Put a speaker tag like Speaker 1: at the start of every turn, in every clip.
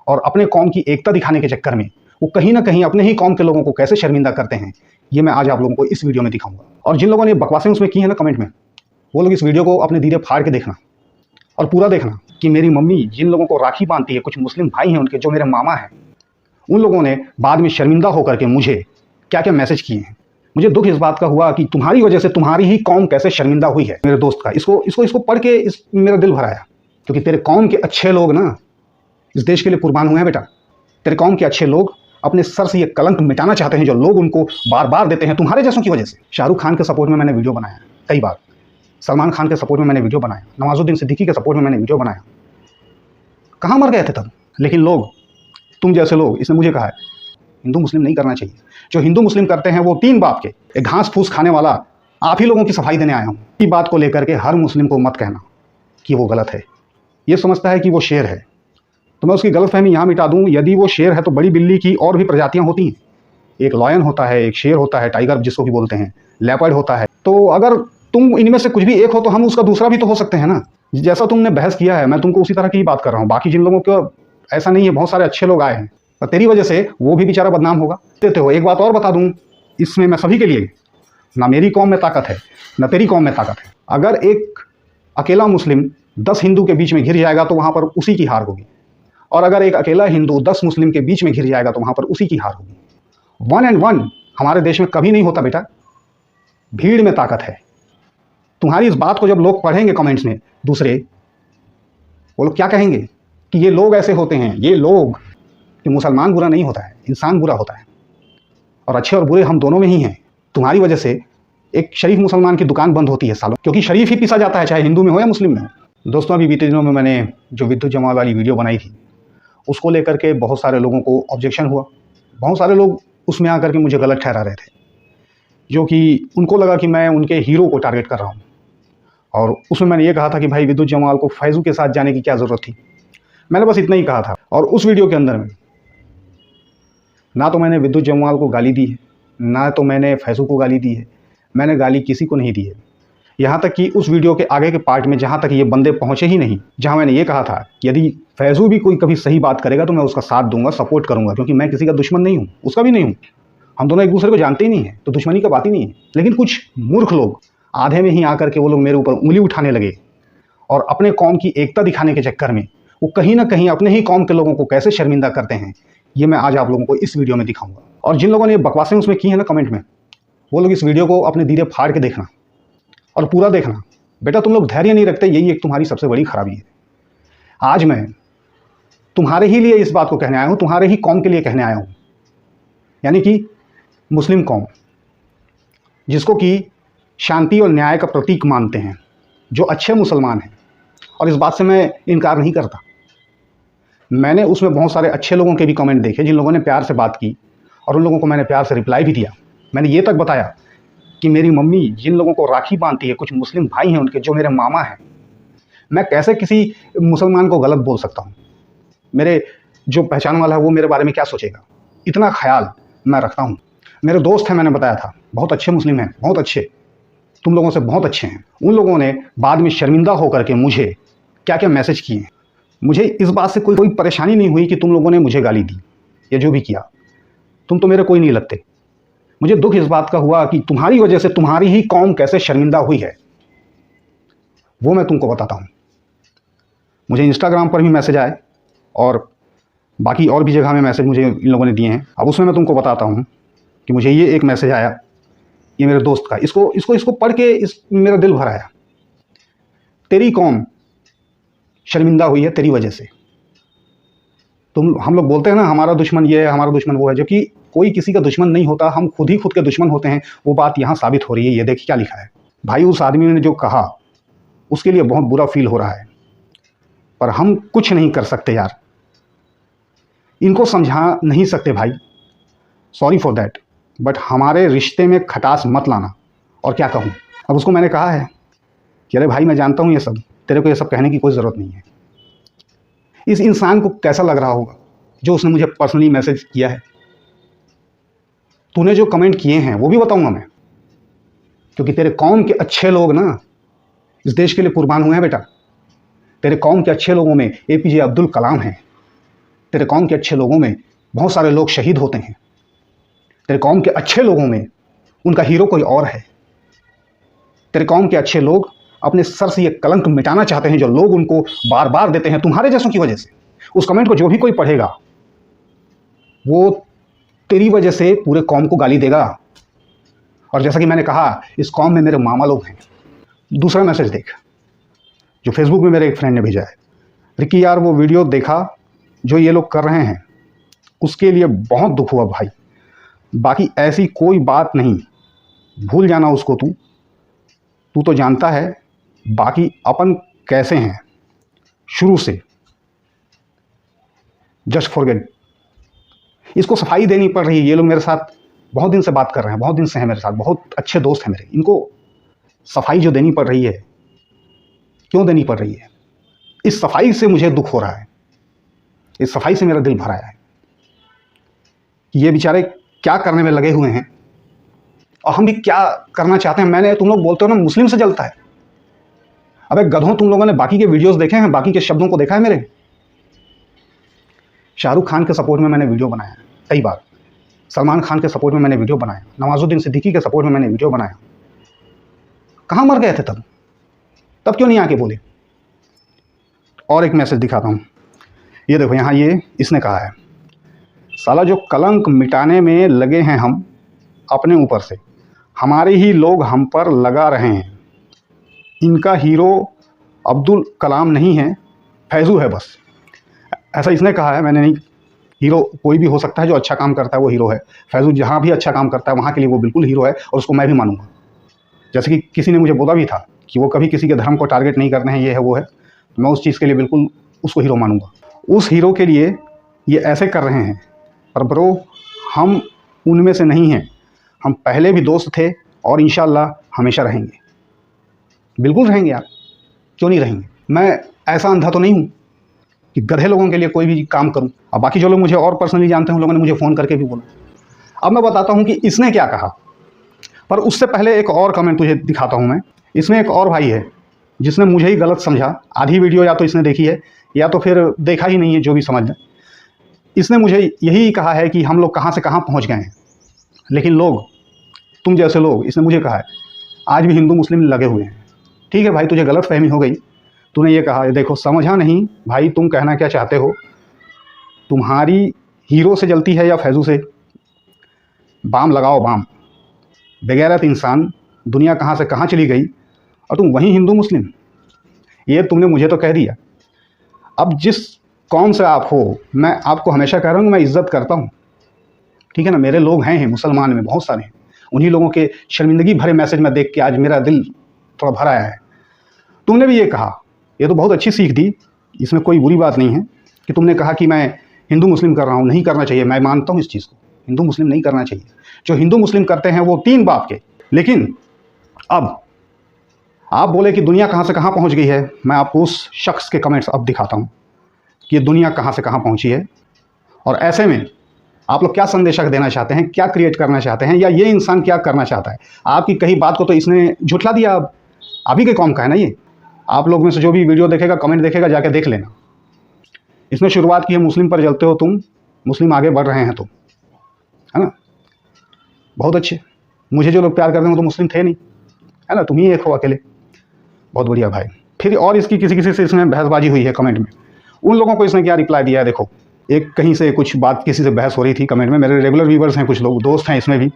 Speaker 1: और अपने कौम की एकता दिखाने के चक्कर में वो कहीं ना कहीं अपने ही कौम के लोगों को कैसे शर्मिंदा करते हैं, ये मैं आज आप लोगों को इस वीडियो में दिखाऊंगा। और जिन लोगों ने बकवासें उसमें की हैं ना कमेंट में, वो लोग इस वीडियो को अपने धीरे फाड़ के देखना और पूरा देखना कि मेरी मम्मी जिन लोगों को राखी बांधती है, कुछ मुस्लिम भाई हैं उनके जो मेरे मामा हैं, उन लोगों ने बाद में शर्मिंदा होकर के मुझे क्या क्या मैसेज किए हैं। मुझे दुख इस बात का हुआ कि तुम्हारी वजह से तुम्हारी ही कौम कैसे शर्मिंदा हुई है। मेरे दोस्त का इसको पढ़ के मेरा दिल भर आया, क्योंकि तेरे कौम के अच्छे लोग ना इस देश के लिए कुर्बान हुए हैं बेटा। तेरे कौम के अच्छे लोग अपने सर से ये कलंक मिटाना चाहते हैं जो लोग उनको बार बार देते हैं तुम्हारे जैसों की वजह से। शाहरुख खान के सपोर्ट में मैंने वीडियो बनाया कई बार, सलमान खान के सपोर्ट में मैंने वीडियो बनाया, नवाजुद्दीन सिद्दीकी के सपोर्ट में मैंने वीडियो बनाया। कहाँ मर गए थे तब? लेकिन लोग, तुम जैसे लोग, इसने मुझे कहा है हिंदू मुस्लिम नहीं करना चाहिए। जो हिंदू मुस्लिम करते हैं वो तीन बाप के, एक घास फूस खाने वाला आप ही लोगों की सफाई देने आया हूँ। इस बात को लेकर के हर मुस्लिम को मत कहना कि वो गलत है। ये समझता है कि वो शेर है, तो मैं उसकी गलतफहमी यहाँ मिटा दूँ। यदि वो शेर है तो बड़ी बिल्ली की और भी प्रजातियाँ होती हैं। एक लॉयन होता है, एक शेर होता है, टाइगर जिसको भी बोलते हैं, लेपर्ड होता है। तो अगर तुम इनमें से कुछ भी एक हो तो हम उसका दूसरा भी तो हो सकते हैं ना। जैसा तुमने बहस किया है मैं तुमको उसी तरह की ही बात कर रहा हूँ। बाकी जिन लोगों को ऐसा नहीं है, बहुत सारे अच्छे लोग आए हैं और तेरी वजह से वो भी बेचारा बदनाम होगा। देते हो। एक बात और बता दूं, इसमें मैं सभी के लिए, ना मेरी कौम में ताकत है ना तेरी कौम में ताकत है। अगर एक अकेला मुस्लिम 10 हिंदू के बीच में घिर जाएगा तो वहां पर उसी की हार होगी, और अगर एक अकेला हिंदू 10 मुस्लिम के बीच में घिर जाएगा तो वहां पर उसी की हार होगी। 1 and 1 हमारे देश में कभी नहीं होता बेटा। भीड़ में ताकत है। तुम्हारी इस बात को जब लोग पढ़ेंगे कमेंट्स में दूसरे, वो लोग क्या कहेंगे कि ये लोग ऐसे होते हैं, ये लोग, कि मुसलमान बुरा नहीं होता है, इंसान बुरा होता है, और अच्छे और बुरे हम दोनों में ही हैं। तुम्हारी वजह से एक शरीफ मुसलमान की दुकान बंद होती है सालों, क्योंकि शरीफ ही पीसा जाता है, चाहे हिंदू में हो या मुस्लिम में हो। दोस्तों, अभी बीते दिनों में मैंने जो विद्युत जमाल वाली वीडियो बनाई थी, उसको लेकर के बहुत सारे लोगों को ऑब्जेक्शन हुआ। बहुत सारे लोग उसमें आकर के मुझे गलत ठहरा रहे थे, जो कि उनको लगा कि मैं उनके हीरो को टारगेट कर रहा हूँ। और उसमें मैंने ये कहा था कि भाई विद्युत जमाल को फैज़ू के साथ जाने की क्या ज़रूरत थी। मैंने बस इतना ही कहा था। और उस वीडियो के अंदर में ना तो मैंने विद्युत जमाल को गाली दी है, ना तो मैंने फैज़ू को गाली दी है। मैंने गाली किसी को नहीं दी है। यहाँ तक कि उस वीडियो के आगे के पार्ट में जहाँ तक ये बंदे पहुँचे ही नहीं, जहाँ मैंने ये कहा था कि यदि फैज़ू भी कोई कभी सही बात करेगा तो मैं उसका साथ दूंगा, सपोर्ट करूँगा, क्योंकि मैं किसी का दुश्मन नहीं हूँ, उसका भी नहीं हूँ। हम दोनों एक दूसरे को जानते ही नहीं हैं, तो दुश्मनी का बात ही नहीं है। लेकिन कुछ मूर्ख लोग आधे में ही आकर के वो लोग मेरे ऊपर उंगली उठाने लगे, और अपने कौम की एकता दिखाने के चक्कर में वो कहीं ना कहीं अपने ही कौम के लोगों को कैसे शर्मिंदा करते हैं, ये मैं आज आप लोगों को इस वीडियो में दिखाऊंगा। और जिन लोगों ने बकवासें उसमें की हैं ना कमेंट में, वो लोग इस वीडियो को अपने धीरे फाड़ के देखना और पूरा देखना। बेटा, तुम लोग धैर्य नहीं रखते, यही एक तुम्हारी सबसे बड़ी खराबी है। आज मैं तुम्हारे ही लिए इस बात को कहने आया हूँ, तुम्हारे ही कौम के लिए कहने आया हूँ, यानी कि मुस्लिम कौम, जिसको कि शांति और न्याय का प्रतीक मानते हैं, जो अच्छे मुसलमान हैं। और इस बात से मैं इनकार नहीं करता। मैंने उसमें बहुत सारे अच्छे लोगों के भी कमेंट देखे, जिन लोगों ने प्यार से बात की, और उन लोगों को मैंने प्यार से रिप्लाई भी दिया। मैंने ये तक बताया कि मेरी मम्मी जिन लोगों को राखी बांधती है, कुछ मुस्लिम भाई हैं उनके जो मेरे मामा हैं, मैं कैसे किसी मुसलमान को गलत बोल सकता हूँ। मेरे जो पहचान वाला है वो मेरे बारे में क्या सोचेगा, इतना ख्याल मैं रखता हूँ। मेरे दोस्त हैं, मैंने बताया था, बहुत अच्छे मुस्लिम हैं, बहुत अच्छे, तुम लोगों से बहुत अच्छे हैं। उन लोगों ने बाद में शर्मिंदा होकर के मुझे क्या क्या मैसेज किए हैं। मुझे इस बात से कोई परेशानी नहीं हुई कि तुम लोगों ने मुझे गाली दी या जो भी किया। तुम तो मेरे कोई नहीं लगते। मुझे दुख इस बात का हुआ कि तुम्हारी वजह से तुम्हारी ही कौम कैसे शर्मिंदा हुई है, वो मैं तुमको बताता हूँ। मुझे इंस्टाग्राम पर भी मैसेज आए और बाकी और भी जगह में मैसेज मुझे इन लोगों ने दिए हैं। अब उसमें मैं तुमको बताता हूँ कि मुझे ये एक मैसेज आया, ये मेरे दोस्त का। इसको पढ़ के मेरा दिल भर आया। तेरी कौम शर्मिंदा हुई है तेरी वजह से। हम लोग बोलते हैं ना, हमारा दुश्मन ये है, हमारा दुश्मन वो है, जो कि कोई किसी का दुश्मन नहीं होता। हम खुद ही खुद के दुश्मन होते हैं। वो बात यहाँ साबित हो रही है। ये देखिए क्या लिखा है। भाई, उस आदमी ने जो कहा उसके लिए बहुत बुरा फील हो रहा है, पर हम कुछ नहीं कर सकते यार। इनको समझा नहीं सकते भाई, सॉरी फॉर दैट, बट हमारे रिश्ते में खटास मत लाना। और क्या कहूँ, अब उसको मैंने कहा है कि अरे भाई, मैं जानता हूँ ये सब, तेरे को ये सब कहने की कोई ज़रूरत नहीं है। इस इंसान को कैसा लग रहा होगा जो उसने मुझे पर्सनली मैसेज किया है। तूने जो कमेंट किए हैं वो भी बताऊंगा मैं, क्योंकि तेरे कौम के अच्छे लोग ना इस देश के लिए कुर्बान हुए हैं बेटा। तेरे कौम के अच्छे लोगों में APJ अब्दुल कलाम हैं। तेरे कौम के अच्छे लोगों में बहुत सारे लोग शहीद होते हैं। तेरे कौम के अच्छे लोगों में उनका हीरो कोई और है। तेरे कौम के अच्छे लोग अपने सर से ये कलंक मिटाना चाहते हैं जो लोग उनको बार बार देते हैं तुम्हारे जैसों की वजह से। उस कमेंट को जो भी कोई पढ़ेगा वो तेरी वजह से पूरे कौम को गाली देगा। और जैसा कि मैंने कहा, इस कौम में मेरे मामा लोग हैं। दूसरा मैसेज देख जो फेसबुक में मेरे एक फ्रेंड ने भेजा है। रिकी यार, वो वीडियो देखा जो ये लोग कर रहे हैं, उसके लिए बहुत दुख हुआ भाई। बाकी ऐसी कोई बात नहीं, भूल जाना उसको। तू तो जानता है बाकी अपन कैसे हैं शुरू से। Just forget. इसको सफाई देनी पड़ रही है। ये लोग मेरे साथ बहुत दिन से बात कर रहे हैं, बहुत दिन से हैं मेरे साथ, बहुत अच्छे दोस्त हैं मेरे। इनको सफाई जो देनी पड़ रही है, क्यों देनी पड़ रही है? इस सफाई से मुझे दुख हो रहा है। इस सफाई से मेरा दिल भरा है कि ये बेचारे क्या करने में लगे हुए हैं और हम भी क्या करना चाहते हैं। तुम लोग बोलते हो ना मुस्लिम से जलता है। अबे गधों, तुम लोगों ने बाकी के वीडियोस देखे हैं? बाकी के शब्दों को देखा है मेरे? शाहरुख खान के सपोर्ट में मैंने वीडियो बनाया कई बार, सलमान खान के सपोर्ट में मैंने वीडियो बनाया, नवाजुद्दीन सिद्दीकी के सपोर्ट में मैंने वीडियो बनाया। कहाँ मर गए थे तब क्यों नहीं आके बोले? और एक मैसेज दिखाता हूँ, ये देखो यहाँ, ये इसने कहा है, साला जो कलंक मिटाने में लगे हैं हम अपने ऊपर से, हमारे ही लोग हम पर लगा रहे हैं। इनका हीरो अब्दुल कलाम नहीं है, फैजू है बस। ऐसा इसने कहा है, मैंने नहीं। हीरो कोई भी हो सकता है, जो अच्छा काम करता है वो हीरो है। फैजू जहाँ भी अच्छा काम करता है वहाँ के लिए वो बिल्कुल हीरो है और उसको मैं भी मानूंगा। जैसे कि किसी ने मुझे बोला भी था कि वो कभी किसी के धर्म को टारगेट नहीं करते हैं, ये है वो है, तो मैं उस चीज़ के लिए बिल्कुल उसको हीरो मानूंगा। उस हीरो के लिए ये ऐसे कर रहे हैं, पर ब्रो हम उनमें से नहीं हैं। हम पहले भी दोस्त थे और इंशाल्लाह हमेशा रहेंगे। बिल्कुल रहेंगे यार, क्यों नहीं रहेंगे? मैं ऐसा अंधा तो नहीं हूँ कि गधे लोगों के लिए कोई भी काम करूं। अब बाकी जो लोग मुझे और पर्सनली जानते हैं उन लोगों ने मुझे फ़ोन करके भी बोला। अब मैं बताता हूं कि इसने क्या कहा, पर उससे पहले एक और कमेंट तुझे दिखाता हूं मैं। इसमें एक और भाई है जिसने मुझे ही गलत समझा। आधी वीडियो या तो इसने देखी है या तो फिर देखा ही नहीं है, जो भी समझ लें। इसने मुझे यही कहा है कि हम लोग कहाँ से कहाँ पहुँच गए हैं, लेकिन लोग, तुम जैसे लोग, इसने मुझे कहा है, आज भी हिंदू मुस्लिम लगे हुए हैं। ठीक है भाई, तुझे गलत फहमी हो गई। तूने ये कहा, देखो समझा नहीं भाई, तुम कहना क्या चाहते हो? तुम्हारी हीरो से जलती है या फैजू से? बाम लगाओ बाम। बेगैरत इंसान, दुनिया कहाँ से कहाँ चली गई और तुम वहीं हिंदू मुस्लिम। ये तुमने मुझे तो कह दिया। अब जिस कौम से आप हो, मैं आपको हमेशा कह रहा हूँ, मैं इज़्ज़त करता हूँ, ठीक है ना। मेरे लोग हैं मुसलमान में बहुत सारे हैं। उन्हीं लोगों के शर्मिंदगी भरे मैसेज में देख के आज मेरा दिल थोड़ा भरा आया है। तुमने भी ये कहा, ये तो बहुत अच्छी सीख दी, इसमें कोई बुरी बात नहीं है कि तुमने कहा कि मैं हिंदू मुस्लिम कर रहा हूँ। नहीं करना चाहिए, मैं मानता हूँ इस चीज़ को, हिंदू मुस्लिम नहीं करना चाहिए। जो हिंदू मुस्लिम करते हैं वो 3 बाप के। लेकिन अब आप बोले कि दुनिया कहाँ से कहाँ पहुँच गई है। मैं आपको उस शख्स के कमेंट्स अब दिखाता हूँ कि दुनिया कहाँ से कहाँ पहुँची है, और ऐसे में आप लोग क्या संदेशा देना चाहते हैं, क्या क्रिएट करना चाहते हैं, या ये इंसान क्या करना चाहता है। आपकी कही बात को तो इसने झुठला दिया। अब अभी के कौम का है ना ये। आप लोग में से जो भी वीडियो देखेगा, कमेंट देखेगा, जाके देख लेना। इसने शुरुआत की है, मुस्लिम पर जलते हो तुम, मुस्लिम आगे बढ़ रहे हैं तुम, है ना। बहुत अच्छे। मुझे जो लोग प्यार करते हैं वो तो मुस्लिम थे नहीं, है ना। तुम ही एक हो अकेले। बहुत बढ़िया भाई। फिर और इसकी किसी से इसमें बहसबाजी हुई है कमेंट में। उन लोगों को इसने क्या रिप्लाई दिया है देखो। एक कहीं से कुछ बात किसी से बहस हो रही थी कमेंट में, मेरे रेगुलर व्यूवर्स हैं, कुछ लोग दोस्त हैं इसमें भी।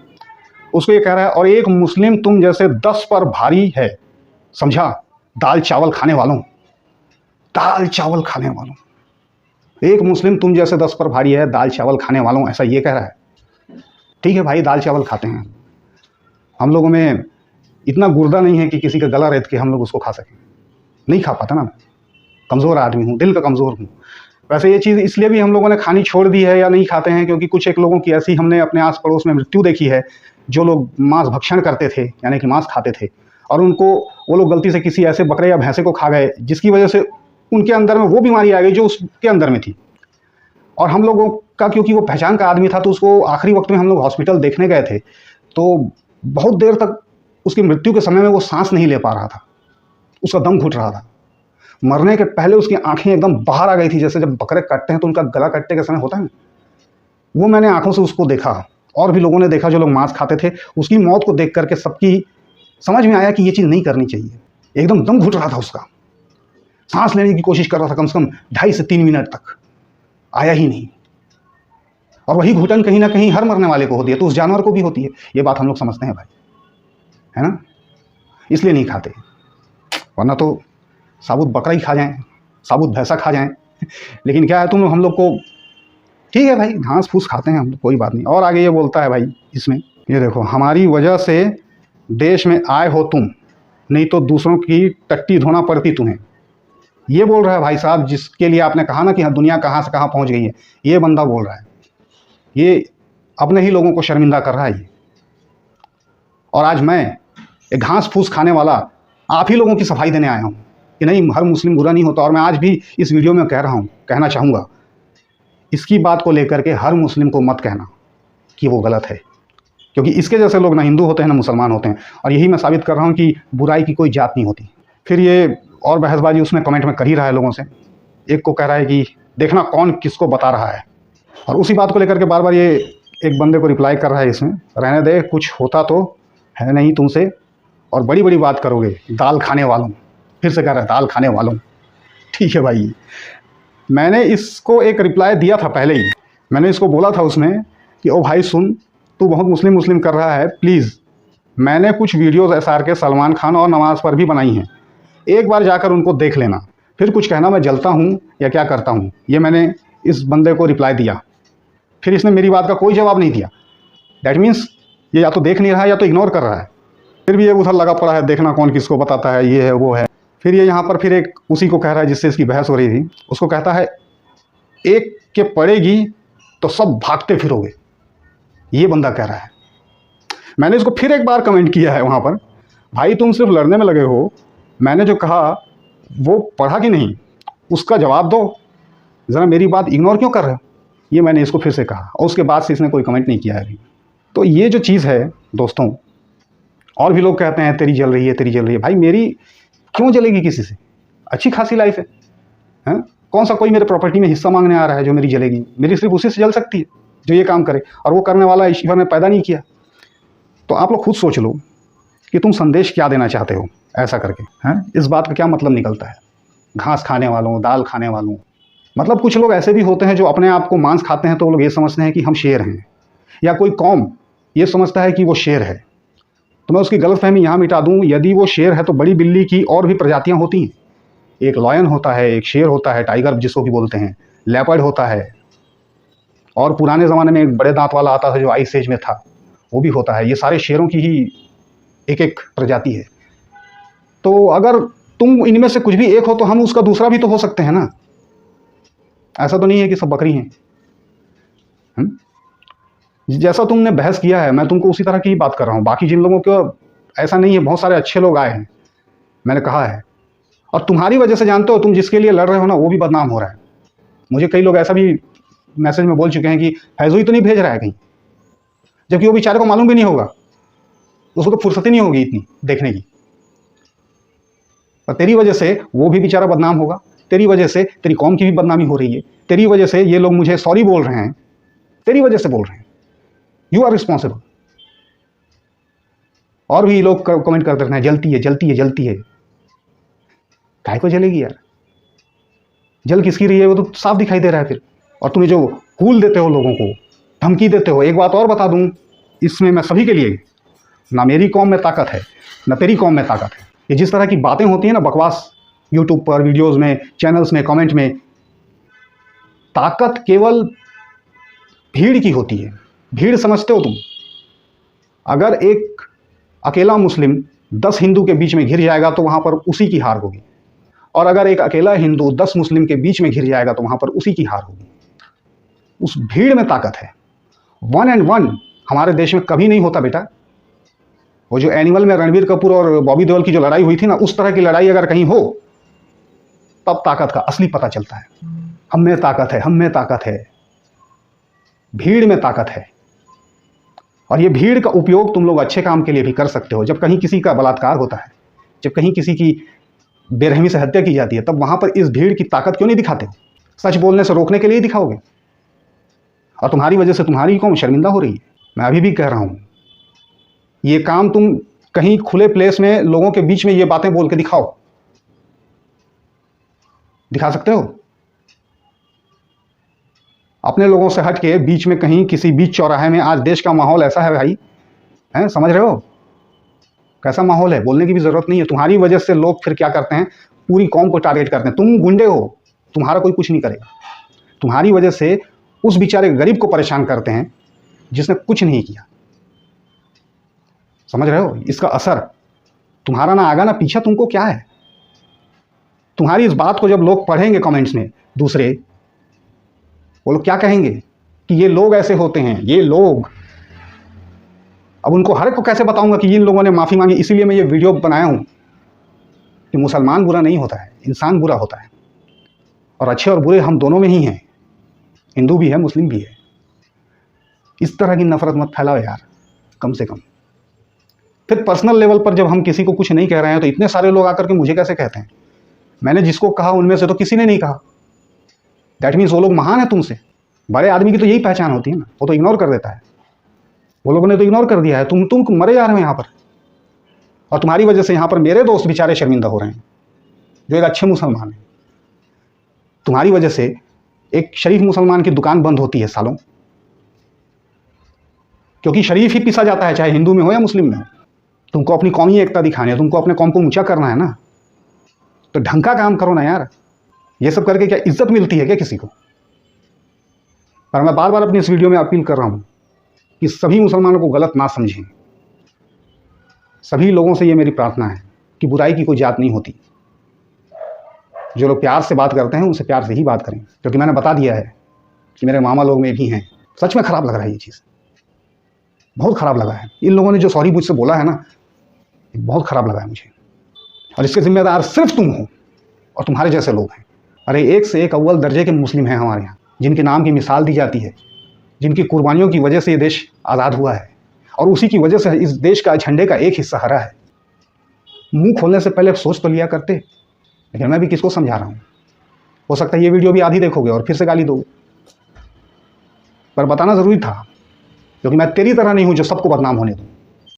Speaker 1: उसको ये कह रहा है, और एक मुस्लिम तुम जैसे 10 पर भारी है, समझा, दाल चावल खाने वालों, दाल चावल खाने वालों। एक मुस्लिम तुम जैसे 10 पर भारी है, दाल चावल खाने वालों, ऐसा ये कह रहा है। ठीक है भाई, दाल चावल खाते हैं हम लोगों में इतना गुर्दा नहीं है कि किसी का गला रेत के हम लोग उसको खा सकें। नहीं खा पाता ना, कमज़ोर आदमी हूँ, दिल का कमज़ोर हूँ। वैसे ये चीज़ इसलिए भी हम लोगों ने खानी छोड़ दी है या नहीं खाते हैं क्योंकि कुछ एक लोगों की ऐसी हमने अपने आस पड़ोस में मृत्यु देखी है, जो लोग मांस भक्षण करते थे, यानी कि मांस खाते थे, और उनको वो लोग गलती से किसी ऐसे बकरे या भैंसे को खा गए जिसकी वजह से उनके अंदर में वो बीमारी आ गई जो उसके अंदर में थी। और हम लोगों का, क्योंकि वो पहचान का आदमी था, तो उसको आखिरी वक्त में हम लोग हॉस्पिटल देखने गए थे, तो बहुत देर तक उसकी मृत्यु के समय में वो सांस नहीं ले पा रहा था, उसका दम घुट रहा था। मरने के पहले उसकी आंखें एकदम बाहर आ गई थी, जैसे जब बकरे काटते हैं तो उनका गला काटने के समय होता है ना, वो मैंने आंखों से उसको देखा। और भी लोगों ने देखा जो लोग मांस खाते थे। उसकी मौत को देख करके सबकी समझ में आया कि ये चीज़ नहीं करनी चाहिए। एकदम दम घुट रहा था उसका, सांस लेने की कोशिश कर रहा था कम से कम 2.5 से 3 मिनट तक, आया ही नहीं। और वही घुटन कहीं ना कहीं हर मरने वाले को होती है, तो उस जानवर को भी होती है। ये बात हम लोग समझते हैं भाई, है ना, इसलिए नहीं खाते। वरना तो साबुत बकरा ही खा जाएं, साबुत भैंसा खा जाएं। लेकिन क्या है, तुम हम लोग को ठीक है भाई, घास फूस खाते हैं हम, कोई बात नहीं। और आगे ये बोलता है भाई इसमें, ये देखो, हमारी वजह से देश में आए हो तुम, नहीं तो दूसरों की टट्टी धोना पड़ती तुम्हें। ये बोल रहा है भाई साहब, जिसके लिए आपने कहा ना कि हाँ दुनिया कहाँ से कहाँ पहुँच गई है, ये बंदा बोल रहा है। ये अपने ही लोगों को शर्मिंदा कर रहा है ये। और आज मैं एक घास फूस खाने वाला आप ही लोगों की सफाई देने आया हूँ कि नहीं, हर मुस्लिम बुरा नहीं होता। और मैं आज भी इस वीडियो में कह रहा हूँ, कहना चाहूँगा, इसकी बात को लेकर के हर मुस्लिम को मत कहना कि वो गलत है, क्योंकि इसके जैसे लोग ना हिंदू होते हैं ना मुसलमान होते हैं। और यही मैं साबित कर रहा हूँ कि बुराई की कोई जात नहीं होती। फिर ये और बहसबाजी उसने कमेंट में कर ही रहा है लोगों से। एक को कह रहा है कि देखना कौन किसको बता रहा है, और उसी बात को लेकर के बार बार ये एक बंदे को रिप्लाई कर रहा है इसमें, रहने दे, कुछ होता तो है नहीं तुमसे, और बड़ी बड़ी बात करोगे, दाल खाने वालों। फिर से कह रहा है दाल खाने वालों। ठीक है भाई, मैंने इसको एक रिप्लाई दिया था पहले ही। मैंने इसको बोला था उसमें कि ओ भाई सुन, तू बहुत मुस्लिम मुस्लिम कर रहा है, प्लीज़। मैंने कुछ वीडियोज़ SR के सलमान खान और नवाज़ पर भी बनाई हैं, एक बार जाकर उनको देख लेना, फिर कुछ कहना मैं जलता हूँ या क्या करता हूँ। ये मैंने इस बंदे को रिप्लाई दिया। फिर इसने मेरी बात का कोई जवाब नहीं दिया। दैट मीन्स ये या तो देख नहीं रहा है या तो इग्नोर कर रहा है। फिर भी ये उधर लगा पड़ा है, देखना कौन किसको बताता है, ये है वो है। फिर ये यहाँ पर फिर एक उसी को कह रहा है जिससे इसकी बहस हो रही थी, उसको कहता है एक के पड़ेगी तो सब भागते फिरोगे। ये बंदा कह रहा है। मैंने इसको फिर एक बार कमेंट किया है वहाँ पर, भाई तुम सिर्फ लड़ने में लगे हो, मैंने जो कहा वो पढ़ा कि नहीं, उसका जवाब दो, ज़रा मेरी बात इग्नोर क्यों कर रहे हो। ये मैंने इसको फिर से कहा, और उसके बाद से इसने कोई कमेंट नहीं किया है अभी। तो ये जो चीज़ है दोस्तों, और भी लोग कहते हैं तेरी जल रही है, तेरी जल रही है। भाई मेरी क्यों जलेगी किसी से, अच्छी खासी लाइफ है, हैं? कौन सा कोई मेरे प्रॉपर्टी में हिस्सा मांगने आ रहा है जो मेरी जलेगी। मेरी सिर्फ उसी से जल सकती है जो ये काम करे, और वो करने वाला ईश्वर ने पैदा नहीं किया। तो आप लोग खुद सोच लो कि तुम संदेश क्या देना चाहते हो ऐसा करके, हैं? इस बात का क्या मतलब निकलता है, घास खाने वालों, दाल खाने वालों। मतलब कुछ लोग ऐसे भी होते हैं जो अपने आप को मांस खाते हैं तो वो लोग ये समझते हैं कि हम शेर हैं, या कोई कौम ये समझता है कि वो शेर है। तो मैं उसकी गलतफहमी यहाँ मिटा दूँ, यदि वो शेर है तो बड़ी बिल्ली की और भी प्रजातियाँ होती हैं। एक लॉयन होता है, एक शेर होता है, टाइगर जिसको भी बोलते हैं, लेपर्ड होता है, और पुराने ज़माने में एक बड़े दांत वाला आता था जो आइस एज में था, वो भी होता है। ये सारे शेरों की ही एक एक प्रजाति है। तो अगर तुम इनमें से कुछ भी एक हो तो हम उसका दूसरा भी तो हो सकते हैं ना। ऐसा तो नहीं है कि सब बकरी हैं। जैसा तुमने बहस किया है, मैं तुमको उसी तरह की ही बात कर रहा हूँ। बाकी जिन लोगों को ऐसा नहीं है, बहुत सारे अच्छे लोग आए हैं, मैंने कहा है। और तुम्हारी वजह से जानते हो, तुम जिसके लिए लड़ रहे हो ना, वो भी बदनाम हो रहा है। मुझे कई लोग ऐसा भी मैसेज में बोल चुके हैं कि फैज़ू तो नहीं भेज रहा है कहीं, जबकि वो बेचारे को मालूम भी नहीं होगा, उसको तो फुर्सत ही नहीं होगी इतनी देखने की। और तेरी वजह से वो भी बेचारा बदनाम होगा, तेरी वजह से तेरी कौम की भी बदनामी हो रही है, तेरी वजह से ये लोग मुझे सॉरी बोल रहे हैं, तेरी वजह से बोल रहे हैं। You are responsible. और भी लोग कमेंट करते रहते हैं जलती है, जलती है, जलती है। काहे को जलेगी यार, जल किसकी रही है वो तो साफ दिखाई दे रहा है फिर। और तुम्हें जो कूल देते हो, लोगों को धमकी देते हो। एक बात और बता दूं, इसमें मैं सभी के लिए, ना मेरी कौम में ताकत है ना तेरी कौम में ताकत है। ये जिस तरह की बातें होती हैं ना बकवास, यूट्यूब पर वीडियोस में, चैनल्स में, कमेंट में, ताकत केवल भीड़ की होती है। भीड़ समझते हो तुम? अगर एक अकेला मुस्लिम 10 हिंदू के बीच में घिर जाएगा तो वहां पर उसी की हार होगी, और अगर एक अकेला हिंदू 10 मुस्लिम के बीच में घिर जाएगा तो वहां पर उसी की हार होगी। उस भीड़ में ताकत है। 1 and 1 हमारे देश में कभी नहीं होता बेटा। वो जो एनिमल में रणबीर कपूर और बॉबी देओल की जो लड़ाई हुई थी ना, उस तरह की लड़ाई अगर कहीं हो तब ताकत का असली पता चलता है। हम में ताकत है, हम में ताकत है, भीड़ में ताकत है। और ये भीड़ का उपयोग तुम लोग अच्छे काम के लिए भी कर सकते हो। जब कहीं किसी का बलात्कार होता है, जब कहीं किसी की बेरहमी से हत्या की जाती है, तब वहाँ पर इस भीड़ की ताकत क्यों नहीं दिखाते हो? सच बोलने से रोकने के लिए दिखाओगे। और तुम्हारी वजह से तुम्हारी कौम शर्मिंदा हो रही है। मैं अभी भी कह रहा हूँ, ये काम तुम कहीं खुले प्लेस में लोगों के बीच में ये बातें बोल के दिखाओ। दिखा सकते हो? अपने लोगों से हट के बीच में कहीं किसी बीच चौराहे में, आज देश का माहौल ऐसा है भाई, हैं, समझ रहे हो कैसा माहौल है? बोलने की भी जरूरत नहीं है। तुम्हारी वजह से लोग फिर क्या करते हैं, पूरी कौम को टारगेट करते हैं। तुम गुंडे हो, तुम्हारा कोई कुछ नहीं करेगा। तुम्हारी वजह से उस बेचारे गरीब को परेशान करते हैं जिसने कुछ नहीं किया। समझ रहे हो इसका असर? तुम्हारा ना आगा ना पीछा, तुमको क्या है? तुम्हारी इस बात को जब लोग पढ़ेंगे कमेंट्स में दूसरे, वो लोग क्या कहेंगे कि ये लोग ऐसे होते हैं, ये लोग। अब उनको हर एक को कैसे बताऊंगा कि इन लोगों ने माफ़ी मांगी? इसीलिए मैं ये वीडियो बनाया हूं कि मुसलमान बुरा नहीं होता है, इंसान बुरा होता है, और अच्छे और बुरे हम दोनों में ही हैं, हिंदू भी है, मुस्लिम भी है। इस तरह की नफरत मत फैलाओ यार, कम से कम। फिर पर्सनल लेवल पर जब हम किसी को कुछ नहीं कह रहे हैं तो इतने सारे लोग आकर के मुझे कैसे कहते हैं? मैंने जिसको कहा उनमें से तो किसी ने नहीं कहा। दैट मीन्स वो लोग महान है तुमसे। बड़े आदमी की तो यही पहचान होती है ना, वो तो इग्नोर कर देता है। वो लोगों ने तो इग्नोर कर दिया है। तुम मरे जा रहे हो यहाँ पर, और तुम्हारी वजह से यहाँ पर मेरे दोस्त बेचारे शर्मिंदा हो रहे हैं जो एक अच्छे मुसलमान हैं। तुम्हारी वजह से एक शरीफ मुसलमान की दुकान बंद होती है सालों, क्योंकि शरीफ ही पिसा जाता है, चाहे हिंदू में हो या मुस्लिम में हो। तुमको अपनी कौमी एकता दिखानी है, तुमको अपने कौम को ऊंचा करना है ना, तो ढंग का काम करो ना यार। ये सब करके क्या इज्जत मिलती है क्या किसी को? पर मैं बार बार अपनी इस वीडियो में अपील कर रहा हूं कि सभी मुसलमानों को गलत ना समझें। सभी लोगों से ये मेरी प्रार्थना है कि बुराई की कोई जात नहीं होती। जो लोग प्यार से बात करते हैं उनसे प्यार से ही बात करें, क्योंकि मैंने बता दिया है कि मेरे मामा लोग में भी हैं। सच में खराब लग रहा है ये चीज़, बहुत खराब लगा है। इन लोगों ने जो सॉरी मुझसे बोला है ना, बहुत खराब लगा है मुझे। और इसके जिम्मेदार सिर्फ तुम हो और तुम्हारे जैसे लोग हैं। अरे एक से एक अव्वल दर्जे के मुस्लिम हैं हमारे यहाँ, जिनके नाम की मिसाल दी जाती है, जिनकी कुर्बानियों की वजह से ये देश आज़ाद हुआ है, और उसी की वजह से इस देश का झंडे का एक हिस्सा हरा है। मुंह खोलने से पहले सोच तो लिया करते। लेकिन मैं भी किसको समझा रहा हूँ? हो सकता है ये वीडियो भी आधी देखोगे और फिर से गाली दोगे, पर बताना ज़रूरी था, क्योंकि मैं तेरी तरह नहीं हूँ जो सबको बदनाम होने दूँ।